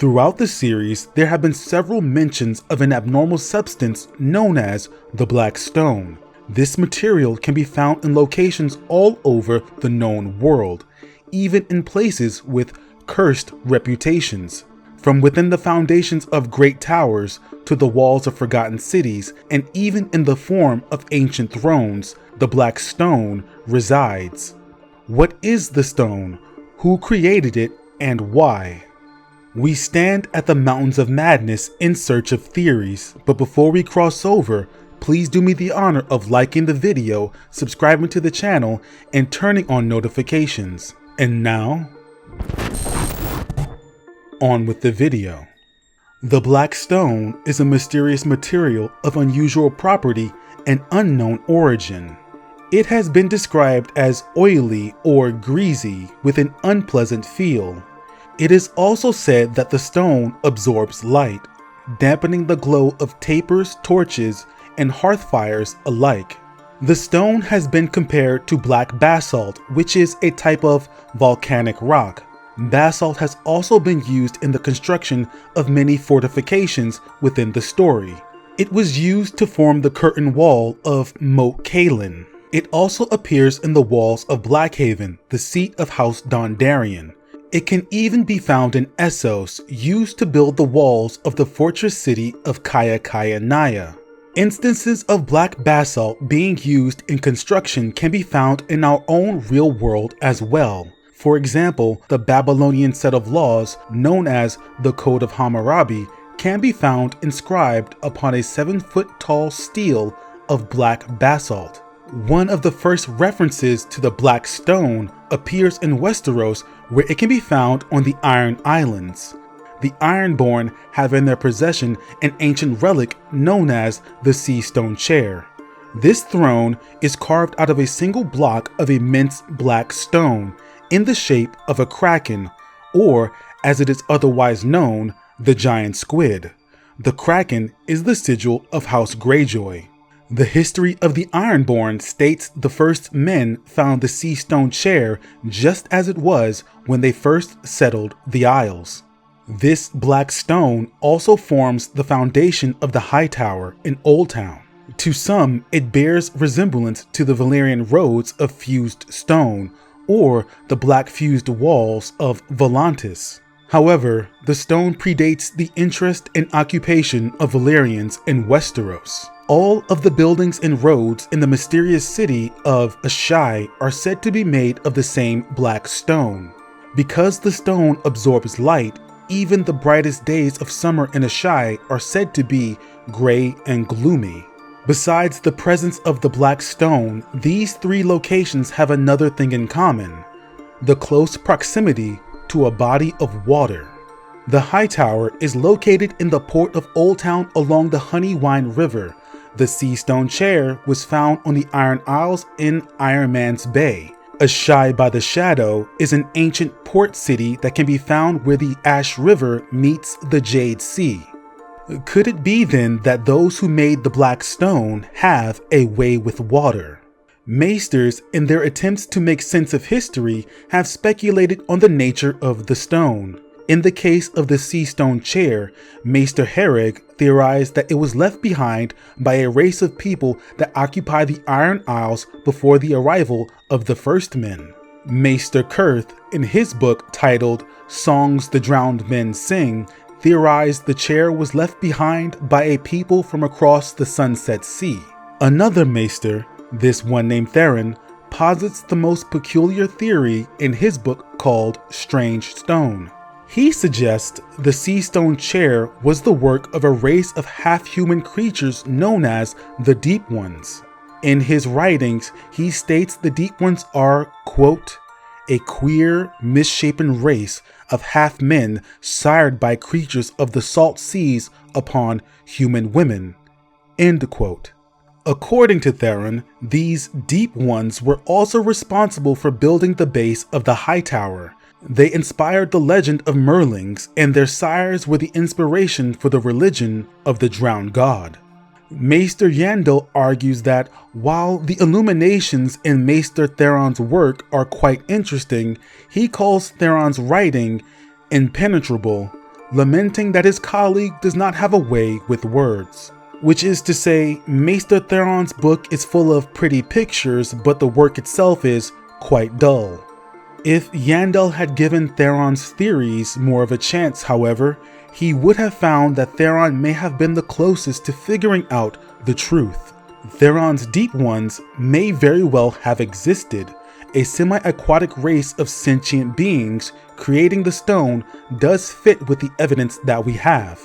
Throughout the series, there have been several mentions of an abnormal substance known as the Black Stone. This material can be found in locations all over the known world, even in places with cursed reputations. From within the foundations of great towers to the walls of forgotten cities, and even in the form of ancient thrones, the Black Stone resides. What is the stone? Who created it, and why? We stand at the mountains of madness in search of theories, but before we cross over, please do me the honor of liking the video, subscribing to the channel, and turning on notifications. And now, on with the video. The Black Stone is a mysterious material of unusual property and unknown origin. It has been described as oily or greasy with an unpleasant feel. It is also said that the stone absorbs light, dampening the glow of tapers, torches, and hearth fires alike. The stone has been compared to black basalt, which is a type of volcanic rock. Basalt has also been used in the construction of many fortifications within the story. It was used to form the curtain wall of Moat Cailin. It also appears in the walls of Blackhaven, the seat of House Dondarrion. It can even be found in Essos, used to build the walls of the fortress city of Kaya Naya. Instances of black basalt being used in construction can be found in our own real world as well. For example, the Babylonian set of laws, known as the Code of Hammurabi, can be found inscribed upon a 7-foot-tall stele of black basalt. One of the first references to the Black Stone appears in Westeros, where it can be found on the Iron Islands. The Ironborn have in their possession an ancient relic known as the Seastone chair. This throne is carved out of a single block of immense black stone in the shape of a kraken, or as it is otherwise known, the giant squid. The kraken is the sigil of House Greyjoy. The history of the Ironborn states the first men found the Seastone chair just as it was when they first settled the Isles. This black stone also forms the foundation of the High Tower in Old Town. To some, it bears resemblance to the Valyrian roads of fused stone, or the black fused walls of Volantis. However, the stone predates the interest and occupation of Valyrians in Westeros. All of the buildings and roads in the mysterious city of Asshai are said to be made of the same black stone. Because the stone absorbs light, even the brightest days of summer in Asshai are said to be gray and gloomy. Besides the presence of the Black Stone, these three locations have another thing in common: the close proximity to a body of water. The High Tower is located in the port of Old Town along the Honeywine River. The Seastone chair was found on the Iron Isles in Iron Man's Bay. Asshai by the Shadow is an ancient port city that can be found where the Ash River meets the Jade Sea. Could it be then that those who made the Black Stone have a way with water? Maesters, in their attempts to make sense of history, have speculated on the nature of the stone. In the case of the Seastone chair, Maester Theories theorized that it was left behind by a race of people that occupied the Iron Isles before the arrival of the first men. Maester Kurth, in his book titled Songs the Drowned Men Sing, theorized the chair was left behind by a people from across the Sunset Sea. Another Maester, this one named Theron, posits the most peculiar theory in his book called Strange Stone. He suggests the Seastone chair was the work of a race of half-human creatures known as the Deep Ones. In his writings, he states the Deep Ones are, quote, a queer, misshapen race of half-men sired by creatures of the salt seas upon human women, end quote. According to Theron, these Deep Ones were also responsible for building the base of the High Tower. They inspired the legend of Merlings, and their sires were the inspiration for the religion of the drowned god. Maester Yandel argues that while the illuminations in Maester Theron's work are quite interesting, he calls Theron's writing impenetrable, lamenting that his colleague does not have a way with words. Which is to say, Maester Theron's book is full of pretty pictures, but the work itself is quite dull. If Yandel had given Theron's theories more of a chance, however, he would have found that Theron may have been the closest to figuring out the truth. Theron's Deep Ones may very well have existed. A semi-aquatic race of sentient beings creating the stone does fit with the evidence that we have.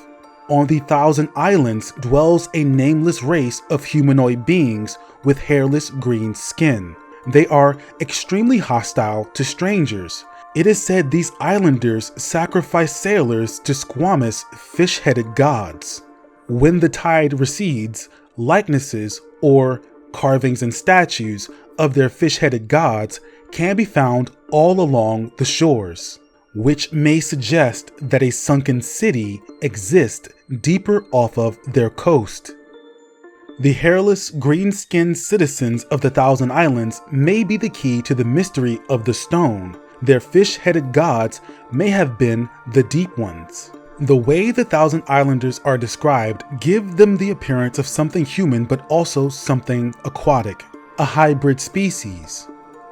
On the Thousand Islands dwells a nameless race of humanoid beings with hairless green skin. They are extremely hostile to strangers. It is said these islanders sacrifice sailors to squamous, fish-headed gods. When the tide recedes, likenesses or carvings and statues of their fish-headed gods can be found all along the shores, which may suggest that a sunken city exists deeper off of their coast. The hairless, green-skinned citizens of the Thousand Islands may be the key to the mystery of the stone. Their fish-headed gods may have been the Deep Ones. The way the Thousand Islanders are described give them the appearance of something human but also something aquatic, a hybrid species,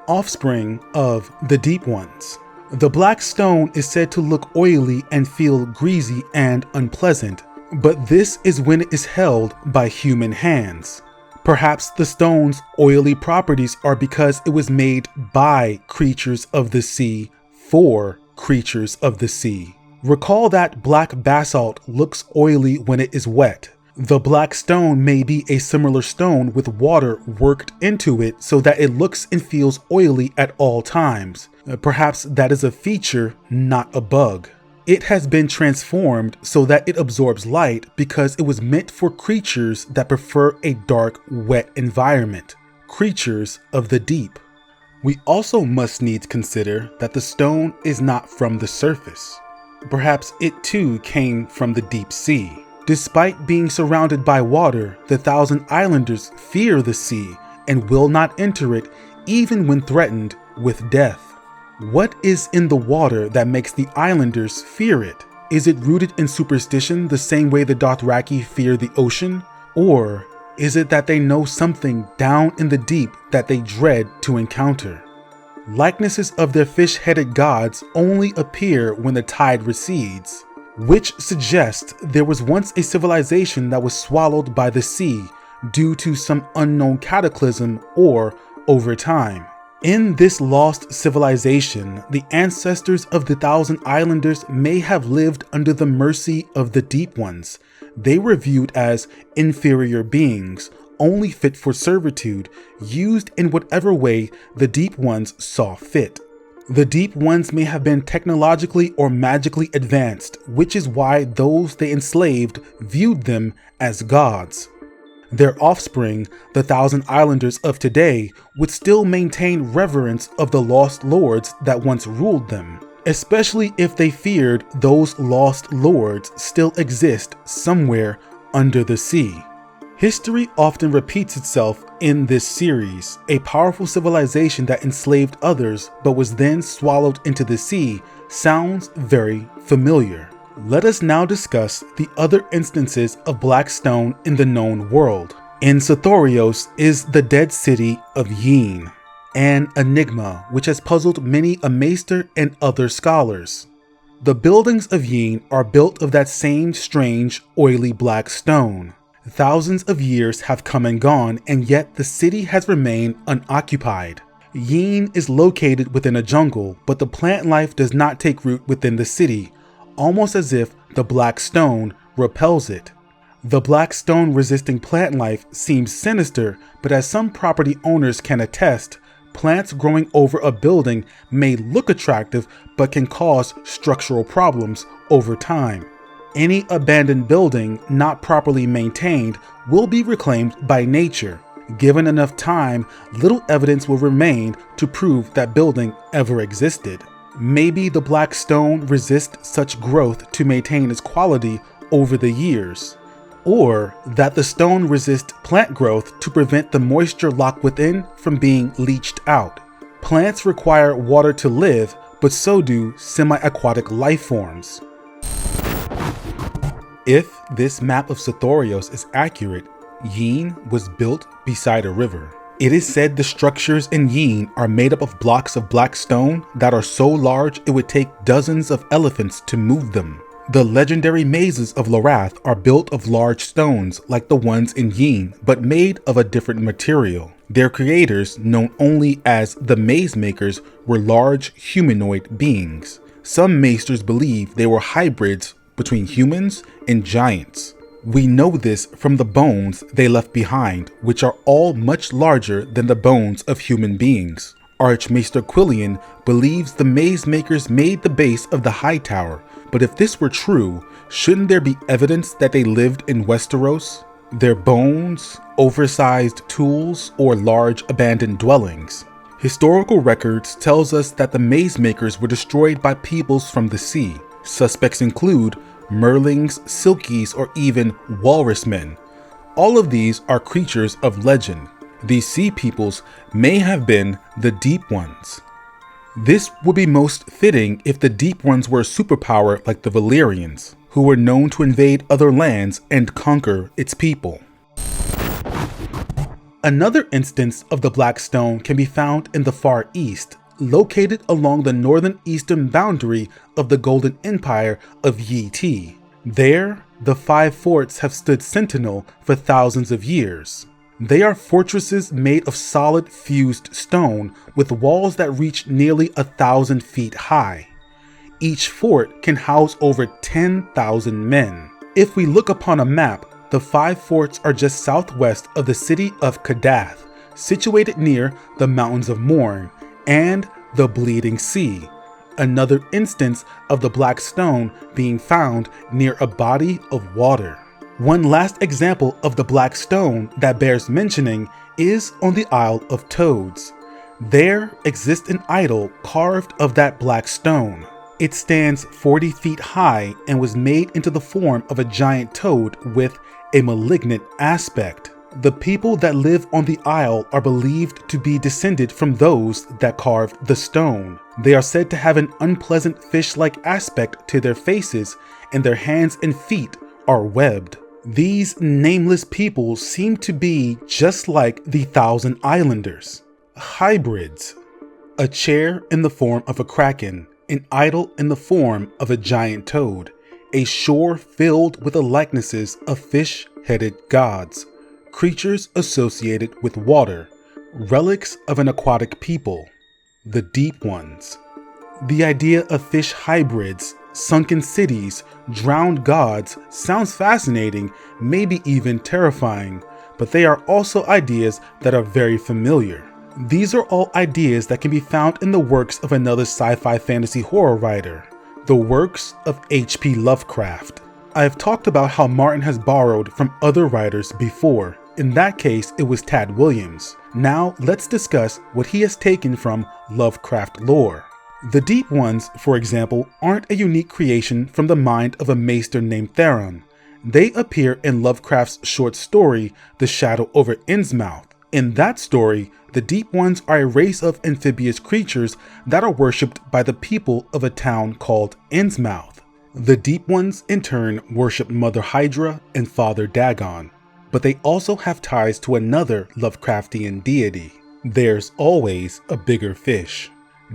offspring of the Deep Ones. The black stone is said to look oily and feel greasy and unpleasant, but this is when it is held by human hands. Perhaps the stone's oily properties are because it was made by creatures of the sea for creatures of the sea. Recall that black basalt looks oily when it is wet. The black stone may be a similar stone with water worked into it so that it looks and feels oily at all times. Perhaps that is a feature, not a bug. It has been transformed so that it absorbs light because it was meant for creatures that prefer a dark, wet environment, creatures of the deep. We also must needs consider that the stone is not from the surface. Perhaps it too came from the deep sea. Despite being surrounded by water, the Thousand Islanders fear the sea and will not enter it even when threatened with death. What is in the water that makes the islanders fear it? Is it rooted in superstition the same way the Dothraki fear the ocean? Or is it that they know something down in the deep that they dread to encounter? Likenesses of their fish-headed gods only appear when the tide recedes, which suggests there was once a civilization that was swallowed by the sea due to some unknown cataclysm or over time. In this lost civilization, the ancestors of the Thousand Islanders may have lived under the mercy of the Deep Ones. They were viewed as inferior beings, only fit for servitude, used in whatever way the Deep Ones saw fit. The Deep Ones may have been technologically or magically advanced, which is why those they enslaved viewed them as gods. Their offspring, the Thousand Islanders of today, would still maintain reverence of the lost lords that once ruled them, especially if they feared those lost lords still exist somewhere under the sea. History often repeats itself in this series. A powerful civilization that enslaved others but was then swallowed into the sea sounds very familiar. Let us now discuss the other instances of black stone in the known world. In Sothorios is the dead city of Yeen, an enigma which has puzzled many a maester and other scholars. The buildings of Yeen are built of that same strange, oily black stone. Thousands of years have come and gone, and yet the city has remained unoccupied. Yeen is located within a jungle, but the plant life does not take root within the city, almost as if the black stone repels it. The black stone resisting plant life seems sinister, but as some property owners can attest, plants growing over a building may look attractive but can cause structural problems over time. Any abandoned building not properly maintained will be reclaimed by nature. Given enough time, little evidence will remain to prove that building ever existed. Maybe the black stone resists such growth to maintain its quality over the years, or that the stone resists plant growth to prevent the moisture locked within from being leached out. Plants require water to live, but so do semi-aquatic life forms. If this map of Sothoryos is accurate, Yeen was built beside a river. It is said the structures in Yeen are made up of blocks of black stone that are so large it would take dozens of elephants to move them. The legendary mazes of Lorath are built of large stones like the ones in Yeen, but made of a different material. Their creators, known only as the Mazemakers, were large humanoid beings. Some maesters believe they were hybrids between humans and giants. We know this from the bones they left behind, which are all much larger than the bones of human beings. Archmaester Quillian believes the Mazemakers made the base of the High Tower, but if this were true, shouldn't there be evidence that they lived in Westeros? Their bones, oversized tools, or large abandoned dwellings? Historical records tells us that the Mazemakers were destroyed by peoples from the sea. Suspects include Merlings, Silkies, or even Walrus Men. All of these are creatures of legend. These sea peoples may have been the Deep Ones. This would be most fitting if the Deep Ones were a superpower like the Valyrians, who were known to invade other lands and conquer its people. Another instance of the Black Stone can be found in the Far East, located along the northern eastern boundary of the Golden Empire of Yi. There, the 5 forts have stood sentinel for thousands of years. They are fortresses made of solid fused stone with walls that reach nearly 1,000 feet high. Each fort can house over 10,000 men. If we look upon a map, the 5 forts are just southwest of the city of Kadath, situated near the Mountains of Morn and the Bleeding Sea, another instance of the Black Stone being found near a body of water. One last example of the Black Stone that bears mentioning is on the Isle of Toads. There exists an idol carved of that black stone. It stands 40 feet high and was made into the form of a giant toad with a malignant aspect. The people that live on the isle are believed to be descended from those that carved the stone. They are said to have an unpleasant fish-like aspect to their faces, and their hands and feet are webbed. These nameless people seem to be just like the Thousand Islanders, hybrids. A chair in the form of a kraken, an idol in the form of a giant toad, a shore filled with the likenesses of fish-headed gods, creatures associated with water, relics of an aquatic people, the Deep Ones. The idea of fish hybrids, sunken cities, drowned gods sounds fascinating, maybe even terrifying, but they are also ideas that are very familiar. These are all ideas that can be found in the works of another sci-fi fantasy horror writer, the works of H.P. Lovecraft. I have talked about how Martin has borrowed from other writers before. In that case, it was Tad Williams. Now let's discuss what he has taken from Lovecraft lore. The Deep Ones, for example, aren't a unique creation from the mind of a maester named Theron. They appear in Lovecraft's short story, The Shadow over Innsmouth. In that story, the Deep Ones are a race of amphibious creatures that are worshipped by the people of a town called Innsmouth. The Deep Ones, in turn, worship Mother Hydra and Father Dagon, but they also have ties to another Lovecraftian deity. There's always a bigger fish.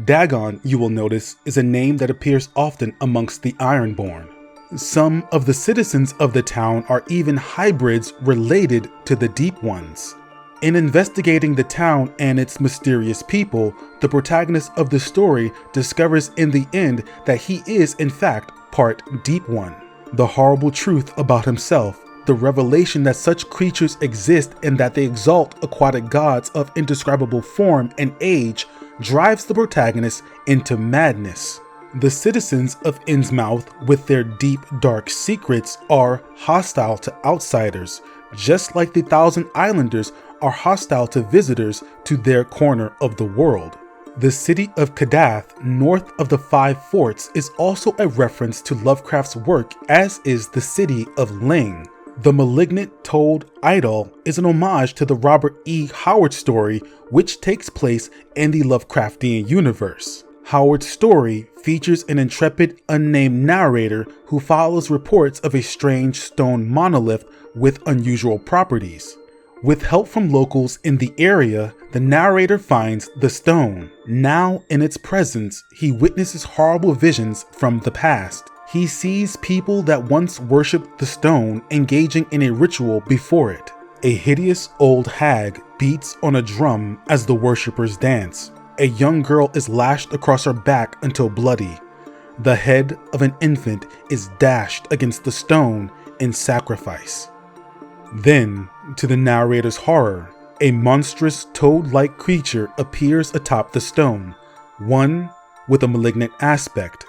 Dagon, you will notice, is a name that appears often amongst the Ironborn. Some of the citizens of the town are even hybrids related to the Deep Ones. In investigating the town and its mysterious people, the protagonist of the story discovers in the end that he is in fact part Deep One. The horrible truth about himself, the revelation that such creatures exist and that they exalt aquatic gods of indescribable form and age, drives the protagonist into madness. The citizens of Innsmouth, with their deep, dark secrets, are hostile to outsiders, just like the Thousand Islanders are hostile to visitors to their corner of the world. The city of Kadath, north of the 5 forts, is also a reference to Lovecraft's work, as is the city of Ling. The malignant toad idol is an homage to the Robert E. Howard story, which takes place in the Lovecraftian universe. Howard's story features an intrepid, unnamed narrator who follows reports of a strange stone monolith with unusual properties. With help from locals in the area, the narrator finds the stone. Now, in its presence, he witnesses horrible visions from the past. He sees people that once worshipped the stone engaging in a ritual before it. A hideous old hag beats on a drum as the worshippers dance. A young girl is lashed across her back until bloody. The head of an infant is dashed against the stone in sacrifice. Then, to the narrator's horror, a monstrous toad-like creature appears atop the stone, one with a malignant aspect.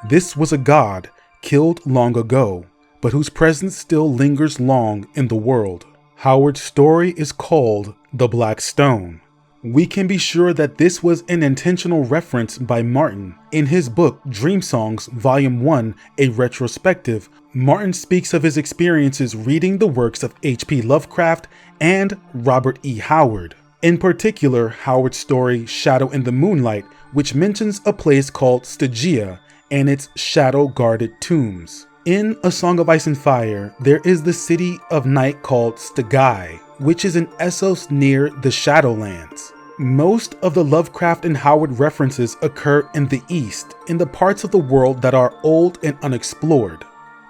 This was a god killed long ago, but whose presence still lingers long in the world. Howard's story is called The Black Stone. We can be sure that this was an intentional reference by Martin. In his book, Dream Songs, Volume 1, a retrospective, Martin speaks of his experiences reading the works of H.P. Lovecraft and Robert E. Howard. In particular, Howard's story, Shadow in the Moonlight, which mentions a place called Stygia and its shadow-guarded tombs. In A Song of Ice and Fire, there is the city of night called Stygia, which is in Essos near the Shadowlands. Most of the Lovecraft and Howard references occur in the East, in the parts of the world that are old and unexplored.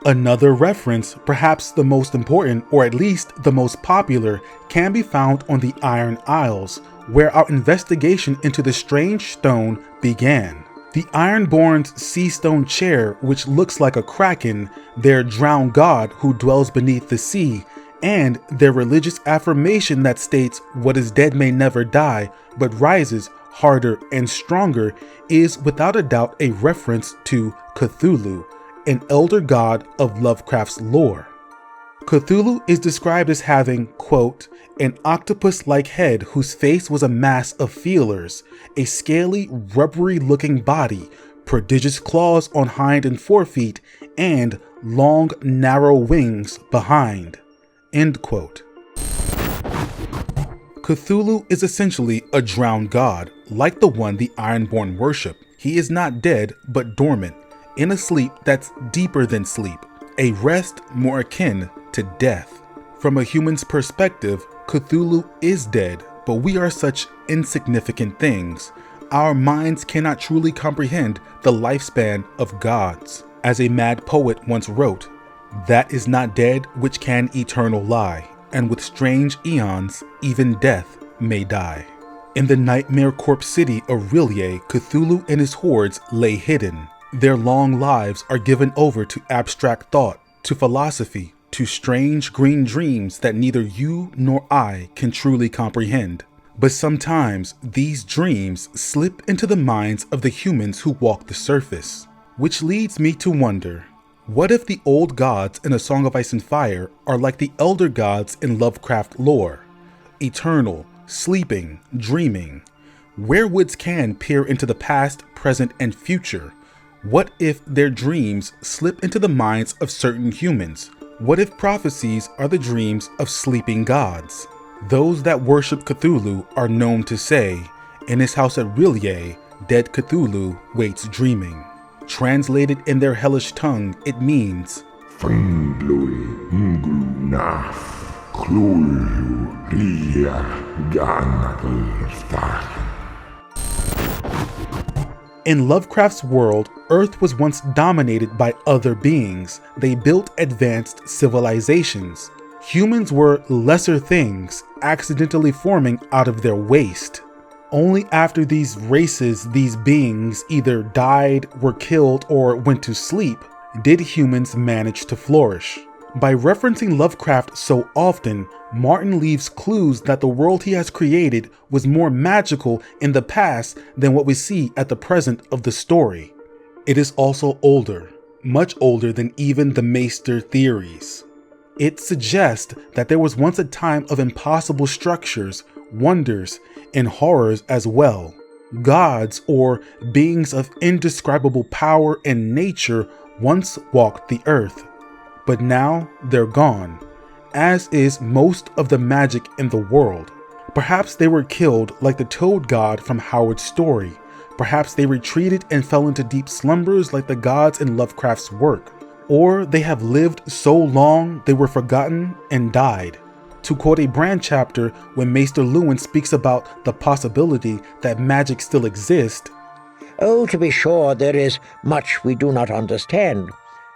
Another reference, perhaps the most important, or at least the most popular, can be found on the Iron Isles, where our investigation into the strange stone began. The Ironborn's Seastone chair, which looks like a kraken, their drowned god who dwells beneath the sea, and their religious affirmation that states what is dead may never die, but rises harder and stronger, is without a doubt a reference to Cthulhu, an elder god of Lovecraft's lore. Cthulhu is described as having, quote, an octopus-like head whose face was a mass of feelers, a scaly, rubbery-looking body, prodigious claws on hind and forefeet, and long, narrow wings behind. End quote. Cthulhu is essentially a drowned god, like the one the Ironborn worship. He is not dead, but dormant, in a sleep that's deeper than sleep, a rest more akin to death. From a human's perspective, Cthulhu is dead, but we are such insignificant things. Our minds cannot truly comprehend the lifespan of gods. As a mad poet once wrote, "That is not dead which can eternal lie, and with strange eons, even death may die." In the nightmare corpse city of R'lyeh, Cthulhu and his hordes lay hidden. Their long lives are given over to abstract thought, to philosophy, to strange green dreams that neither you nor I can truly comprehend. But sometimes these dreams slip into the minds of the humans who walk the surface. Which leads me to wonder, what if the old gods in A Song of Ice and Fire are like the elder gods in Lovecraft lore? Eternal, sleeping, dreaming. Werewoods can peer into the past, present, and future. What if their dreams slip into the minds of certain humans? What if prophecies are the dreams of sleeping gods? Those that worship Cthulhu are known to say, "In his house at R'lyeh, dead Cthulhu waits dreaming." Translated in their hellish tongue, it means, in Lovecraft's world, Earth was once dominated by other beings. They built advanced civilizations. Humans were lesser things, accidentally forming out of their waste. Only after these races, these beings, either died, were killed, or went to sleep, did humans manage to flourish. By referencing Lovecraft so often, Martin leaves clues that the world he has created was more magical in the past than what we see at the present of the story. It is also older, much older than even the Maester Theories. It suggests that there was once a time of impossible structures, wonders, and horrors as well. Gods, or beings of indescribable power and nature, once walked the earth. But now they're gone, as is most of the magic in the world. Perhaps they were killed like the toad god from Howard's story. Perhaps they retreated and fell into deep slumbers like the gods in Lovecraft's work. Or they have lived so long they were forgotten and died. To quote a Bran chapter when Maester Lewin speaks about the possibility that magic still exists, "Oh, to be sure, there is much we do not understand.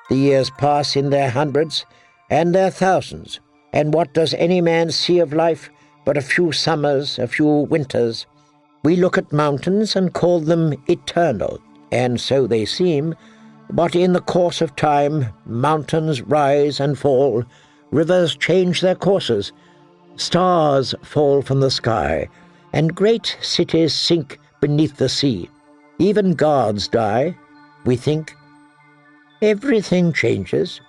The years pass in their hundreds and their thousands, and what does any man see of life but a few summers, a few winters? We look at mountains and call them eternal, and so they seem, but in the course of time mountains rise and fall, rivers change their courses, stars fall from the sky, and great cities sink beneath the sea. Even gods die, we think. Everything changes."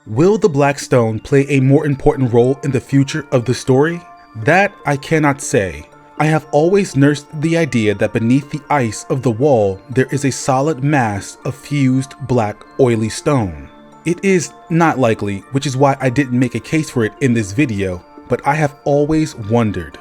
Will the Black Stone play a more important role in the future of the story? That I cannot say. I have always nursed the idea that beneath the ice of the wall there is a solid mass of fused black oily stone. It is not likely, which is why I didn't make a case for it in this video, but I have always wondered.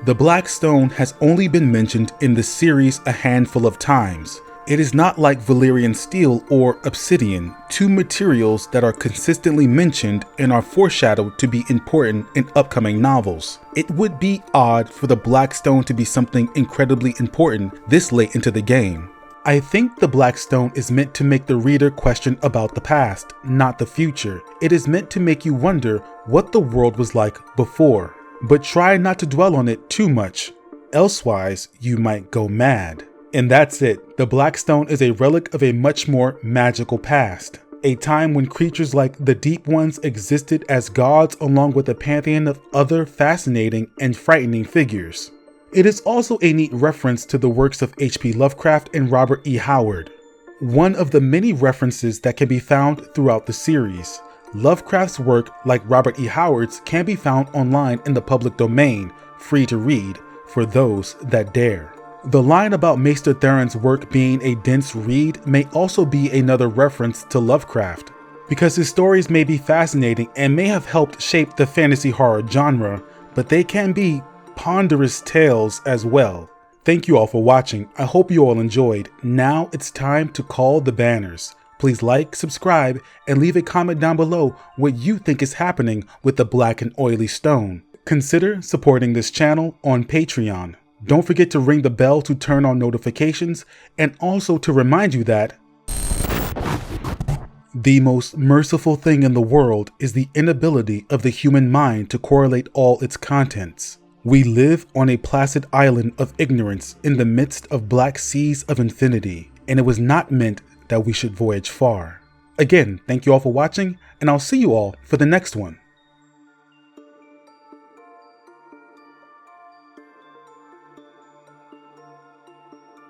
The Black Stone has only been mentioned in the series a handful of times. It is not like Valyrian steel or obsidian, two materials that are consistently mentioned and are foreshadowed to be important in upcoming novels. It would be odd for the Black Stone to be something incredibly important this late into the game. I think the Black Stone is meant to make the reader question about the past, not the future. It is meant to make you wonder what the world was like before, but try not to dwell on it too much, elsewise you might go mad. And that's it. The Black Stone is a relic of a much more magical past, a time when creatures like the Deep Ones existed as gods along with a pantheon of other fascinating and frightening figures. It is also a neat reference to the works of H.P. Lovecraft and Robert E. Howard, one of the many references that can be found throughout the series. Lovecraft's work, like Robert E. Howard's, can be found online in the public domain, free to read, for those that dare. The line about Maester Theories' work being a dense read may also be another reference to Lovecraft, because his stories may be fascinating and may have helped shape the fantasy horror genre, but they can be ponderous tales as well. Thank you all for watching. I hope you all enjoyed. Now it's time to call the banners. Please like, subscribe, and leave a comment down below what you think is happening with the Black and Oily Stone. Consider supporting this channel on Patreon. Don't forget to ring the bell to turn on notifications, and also to remind you that the most merciful thing in the world is the inability of the human mind to correlate all its contents. We live on a placid island of ignorance in the midst of black seas of infinity, and it was not meant that we should voyage far. Again, thank you all for watching, and I'll see you all for the next one.